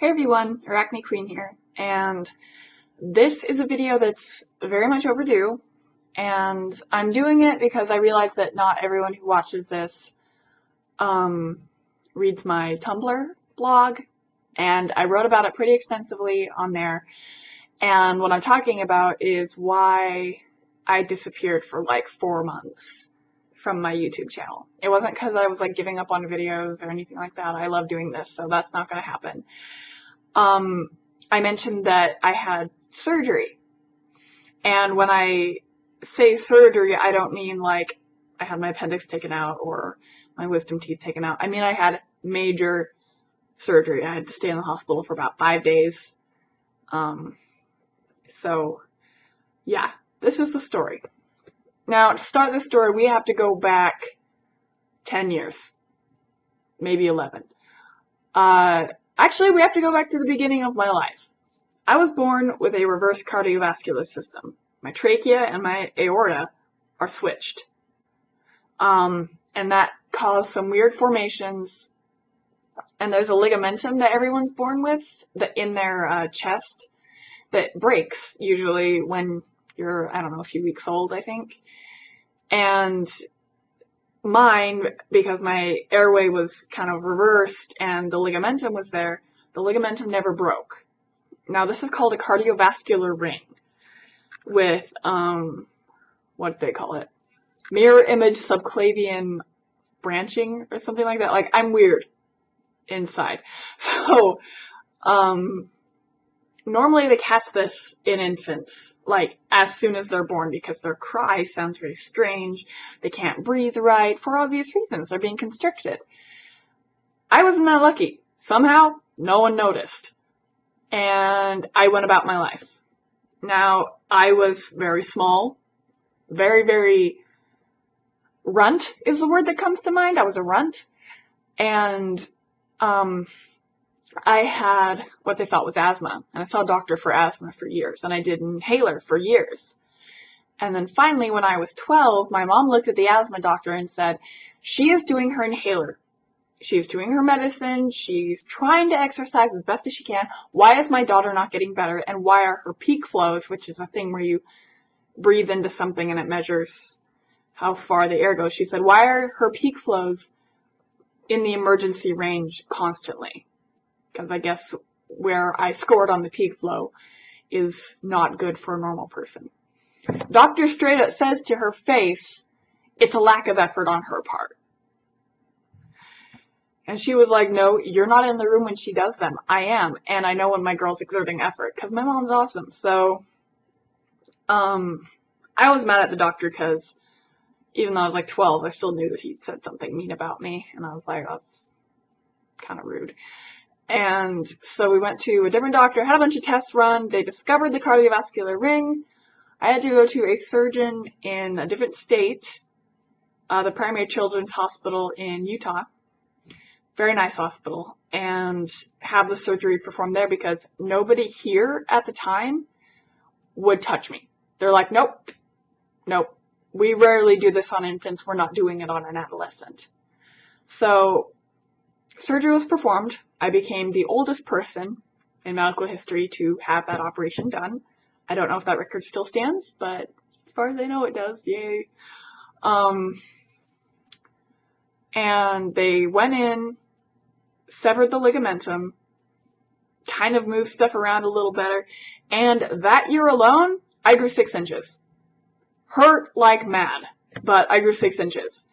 Hey everyone, Arachne Queen here, and this is a video that's very much overdue, and I'm doing it because I realize that not everyone who watches this reads my Tumblr blog, and I wrote about it pretty extensively on there, and what I'm talking about is why I disappeared for like 4 months from my YouTube channel. It wasn't because I was like giving up on videos or anything like that. I love doing this, so that's not going to happen. I mentioned that I had surgery, and when I say surgery, I don't mean like I had my appendix taken out or my wisdom teeth taken out. I mean I had major surgery. I had to stay in the hospital for about 5 days. So yeah, this is the story. Now, to start the story, we have to go back 10 years, maybe 11. Actually, we have to go back to the beginning of my life. I was born with a reverse cardiovascular system. My trachea and my aorta are switched. And that caused some weird formations. And there's a ligamentum that everyone's born with in their chest that breaks, usually when you're, I don't know, a few weeks old, I think. And mine, because my airway was kind of reversed and the ligamentum was there, the ligamentum never broke. Now this is called a cardiovascular ring with, what do they call it? Mirror image subclavian branching or something like that. Like, I'm weird inside. So, normally they catch this in infants, like as soon as they're born, because their cry sounds very strange. They can't breathe right for obvious reasons. They're being constricted. I wasn't that lucky. Somehow, no one noticed. And I went about my life. Now, I was very small, very runt is the word that comes to mind. I was a runt. And I had what they thought was asthma, and I saw a doctor for asthma for years, and I did an inhaler for years. And then finally, when I was 12, my mom looked at the asthma doctor and said, she is doing her inhaler. She's doing her medicine. She's trying to exercise as best as she can. Why is my daughter not getting better? And why are her peak flows, which is a thing where you breathe into something and it measures how far the air goes. She said, why are her peak flows in the emergency range constantly? Because I guess where I scored on the peak flow is not good for a normal person. Doctor straight up says to her face, it's a lack of effort on her part. And she was like, no, you're not in the room when she does them. I am, and I know when my girl's exerting effort, because my mom's awesome. So, I was mad at the doctor because even though I was like 12, I still knew that he said something mean about me, and I was like, oh, that's kind of rude. And so we went to a different doctor, had a bunch of tests run. They discovered the cardiovascular ring. I had to go to a surgeon in a different state, the Primary Children's Hospital in Utah. Very nice hospital. And have the surgery performed there because nobody here at the time would touch me. They're like, nope, nope. We rarely do this on infants. We're not doing it on an adolescent. So surgery was performed. I became the oldest person in medical history to have that operation done. I don't know if that record still stands, but as far as I know, it does. Yay. And they went in, severed the ligamentum, kind of moved stuff around a little better, and that year alone, I grew 6 inches. Hurt like mad, but I grew 6 inches.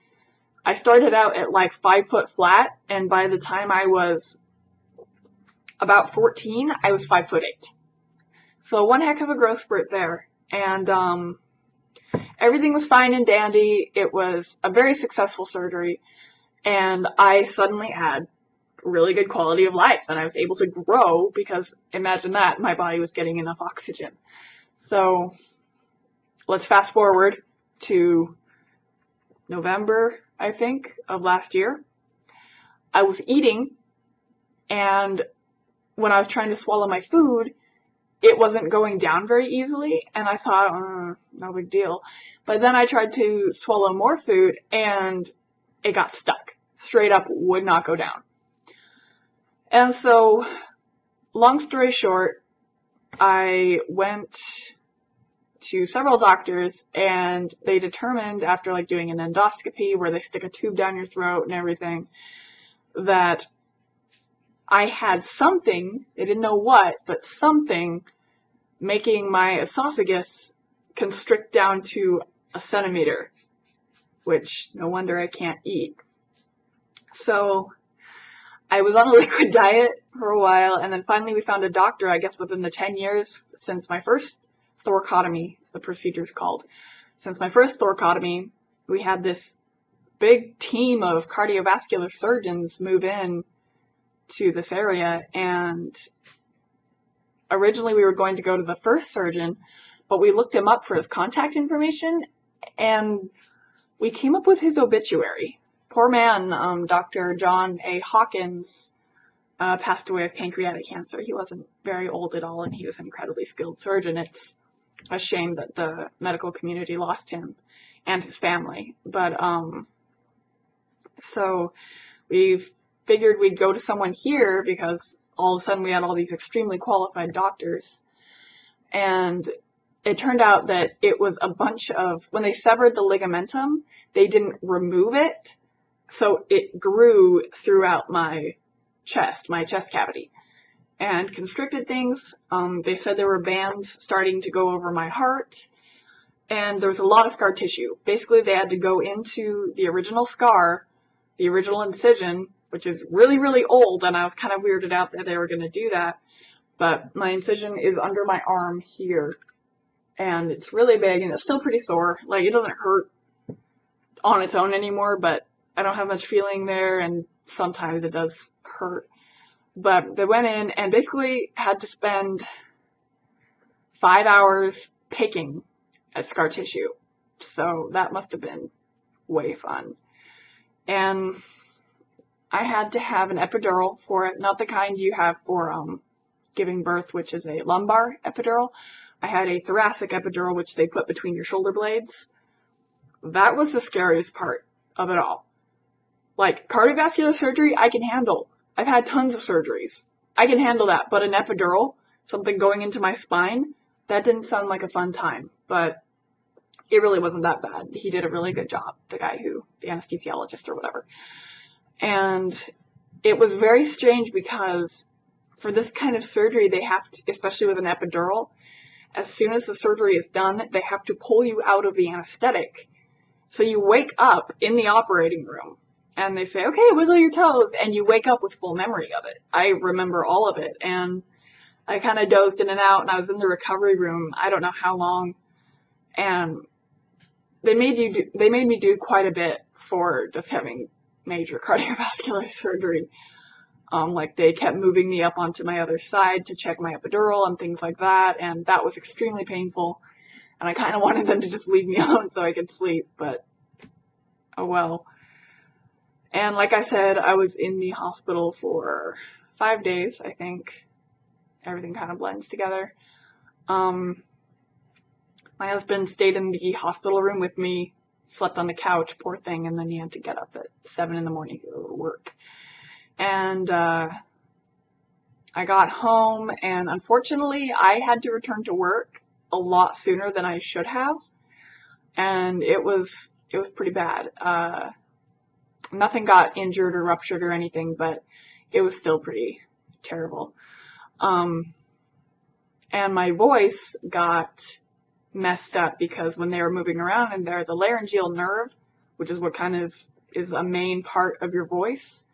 I started out at like 5 foot flat, and by the time I was about 14, I was 5'8". So one heck of a growth spurt there. And everything was fine and dandy. It was a very successful surgery, and I suddenly had really good quality of life, and I was able to grow because, imagine that, my body was getting enough oxygen. So let's fast forward to November, I think, of last year. I was eating, and when I was trying to swallow my food, it wasn't going down very easily, and I thought, no big deal. But then I tried to swallow more food, and it got stuck. Straight up would not go down. And so long story short, I went to several doctors, and they determined after like doing an endoscopy where they stick a tube down your throat and everything that I had something, they didn't know what, but something making my esophagus constrict down to a centimeter, which no wonder I can't eat. So I was on a liquid diet for a while, and then finally we found a doctor, I guess within the 10 years since my first thoracotomy, the procedure's called. Since my first thoracotomy, we had this big team of cardiovascular surgeons move in to this area, and originally we were going to go to the first surgeon, but we looked him up for his contact information, and we came up with his obituary. Poor man, Dr. John A. Hawkins, passed away of pancreatic cancer. He wasn't very old at all, and he was an incredibly skilled surgeon. It's a shame that the medical community lost him and his family. But, so we figured we'd go to someone here because all of a sudden we had all these extremely qualified doctors. And it turned out that it was a bunch of, when they severed the ligamentum, they didn't remove it, so it grew throughout my chest cavity, and constricted things. They said there were bands starting to go over my heart, and there was a lot of scar tissue. Basically, they had to go into the original scar, the original incision, which is really, really old, and I was kind of weirded out that they were going to do that. But my incision is under my arm here, and it's really big, and it's still pretty sore. Like, it doesn't hurt on its own anymore, but I don't have much feeling there, and sometimes it does hurt. But they went in and basically had to spend 5 hours picking at scar tissue. So that must have been way fun. And I had to have an epidural for it, not the kind you have for giving birth, which is a lumbar epidural. I had a thoracic epidural, which they put between your shoulder blades. That was the scariest part of it all. Like, cardiovascular surgery, I can handle. I've had tons of surgeries. I can handle that, but an epidural, something going into my spine, that didn't sound like a fun time, but it really wasn't that bad. He did a really good job, the anesthesiologist or whatever. And it was very strange because for this kind of surgery, they have to, especially with an epidural, as soon as the surgery is done, they have to pull you out of the anesthetic. So you wake up in the operating room, and they say, okay, wiggle your toes, and you wake up with full memory of it. I remember all of it, and I kind of dozed in and out, and I was in the recovery room, I don't know how long, and they made me do quite a bit for just having major cardiovascular surgery. Like, they kept moving me up onto my other side to check my epidural and things like that, and that was extremely painful, and I kind of wanted them to just leave me alone so I could sleep, but oh well. And like I said, I was in the hospital for 5 days, I think. Everything kind of blends together. My husband stayed in the hospital room with me, slept on the couch, poor thing, and then he had to get up at 7 in the morning to go to work. And I got home, and unfortunately, I had to return to work a lot sooner than I should have, and it was pretty bad. Nothing got injured or ruptured or anything, but it was still pretty terrible. And my voice got messed up because when they were moving around in there, the laryngeal nerve, which is what kind of is a main part of your voice,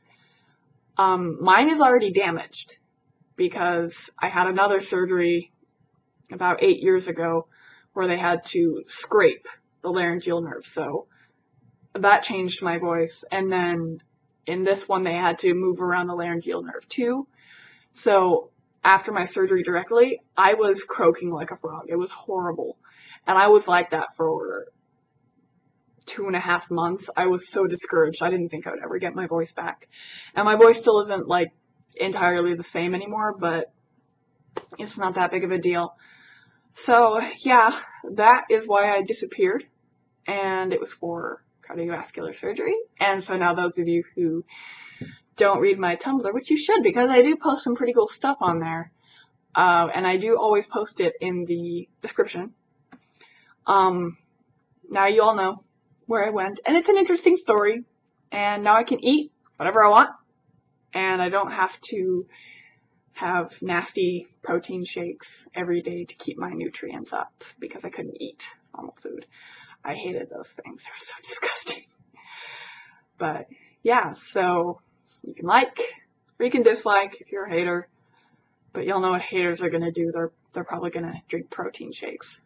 mine is already damaged because I had another surgery about 8 years ago where they had to scrape the laryngeal nerve. So that changed my voice, and then in this one they had to move around the laryngeal nerve too. So after my surgery directly, I was croaking like a frog. It was horrible, and I was like that for 2.5 months. I was so discouraged. I didn't think I would ever get my voice back, and my voice still isn't like entirely the same anymore, but it's not that big of a deal. So yeah, that is why I disappeared, and it was for cardiovascular surgery. And so now those of you who don't read my Tumblr, which you should, because I do post some pretty cool stuff on there. And I do always post it in the description. Now you all know where I went, and it's an interesting story, and now I can eat whatever I want, and I don't have to have nasty protein shakes every day to keep my nutrients up, because I couldn't eat normal food. I hated those things. They were so disgusting. But yeah, so you can like or you can dislike if you're a hater, but you'll know what haters are going to do. They're probably going to drink protein shakes.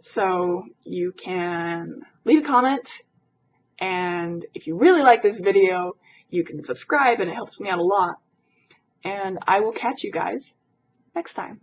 So you can leave a comment, and if you really like this video, you can subscribe, and it helps me out a lot. And I will catch you guys next time.